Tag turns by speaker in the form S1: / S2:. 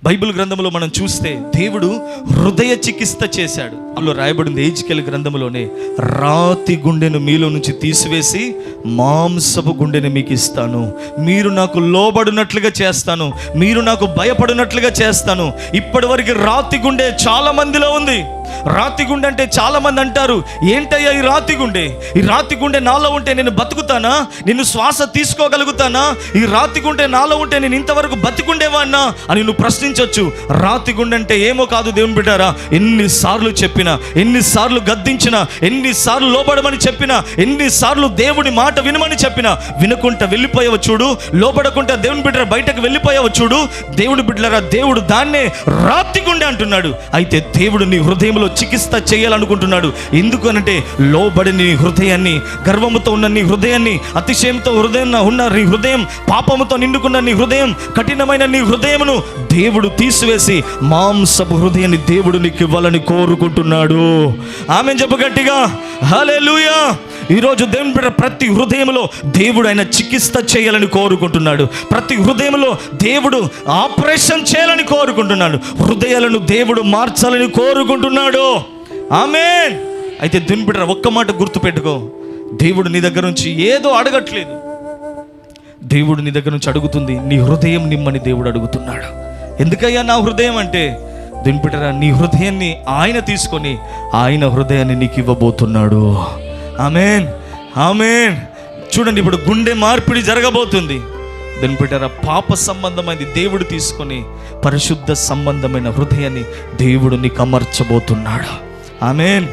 S1: Bible గ్రంథంలో మనం చూస్తే దేవుడు హృదయ చికిత్స చేశాడు. అందులో రాయబడింది ఎహెజ్కేలు గ్రంథంలోనే, రాతి గుండెను మీలో నుంచి తీసివేసి మాంసపు గుండెని మీకు ఇస్తాను, మీరు నాకు లోబడినట్లుగా చేస్తాను, మీరు నాకు భయపడినట్లుగా చేస్తాను. ఇప్పటి వరకు రాతి గుండె చాలా మందిలో ఉంది. రాతి గుండె అంటే చాలా మంది అంటారు, ఏంటయ్యా ఈ రాతి గుండె? ఈ రాతి గుండె నాలో ఉంటే నేను బతుకుతానా? నేను శ్వాస తీసుకోగలుగుతానా? ఈ రాతి గుండె నాలో ఉంటే నేను ఇంతవరకు బతికుండేవాడినా అని నువ్వు ప్రశ్నించవచ్చు. రాతి గుండె అంటే ఏమో కాదు దేవుని బిడ్డారా. ఎన్నిసార్లు చెప్పినా, ఎన్నిసార్లు గద్దించినా, ఎన్నిసార్లు లోబడమని చెప్పినా, ఎన్నిసార్లు దేవుడి మాట వినమని చెప్పినా వినకుంటా వెళ్ళిపోయావు చూడు, లోబడకుంటా దేవుని బిడ్డరా బయటకు వెళ్ళిపోయావు చూడు. దేవుడి బిడ్డలారా, దేవుడు దాన్నే రాతి గుండె అంటున్నాడు. అయితే దేవుడు నీ హృదయంలో చికిత్స చేయాలనుకుంటున్నాడు. ఎందుకు అనంటే, లోబడి నీ హృదయాన్ని, గర్వముతో ఉన్న నీ హృదయాన్ని, అతిశయంతో హృదయం ఉన్న నీ హృదయం, పాపముతో నిండుకున్న నీ హృదయం, కఠినమైన నీ హృదయమును దేవుడు తీసివేసి మాంసపు హృదయాన్ని దేవుడు నీకు ఇవ్వాలని కోరుకుంటున్నాడు. ఆమేన్ చెప్పు గట్టిగా, హల్లెలూయా. ఈరోజు దేవుని బిడ్డ ప్రతి హృదయంలో దేవుడు ఆయన చికిత్స చేయాలని కోరుకుంటున్నాడు. ప్రతి హృదయంలో దేవుడు ఆపరేషన్ చేయాలని కోరుకుంటున్నాడు. హృదయాలను దేవుడు మార్చాలని కోరుకుంటున్నాడు. ఆమేన్. అయితే దేవుని బిడ్డ ఒక్క మాట గుర్తుపెట్టుకో, దేవుడు నీ దగ్గర నుంచి ఏదో అడగట్లేదు. దేవుడు నీ దగ్గర నుంచి అడుగుతుంది, నీ హృదయం నిమ్మని దేవుడు అడుగుతున్నాడు. ఎందుకయ్యా నా హృదయం అంటే, దేవుని బిడ్డ నీ హృదయాన్ని ఆయన తీసుకొని ఆయన హృదయాన్ని నీకు ఇవ్వబోతున్నాడు. ఆమేన్, ఆమేన్. చూడండి, ఇప్పుడు గుండె మార్పిడి జరగబోతుంది. దాని బిడ్డరా, పాప సంబంధమైనది దేవుడు తీసుకొని పరిశుద్ధ సంబంధమైన హృదయాన్ని దేవుడు నీకు అమర్చబోతున్నాడు. ఆమేన్.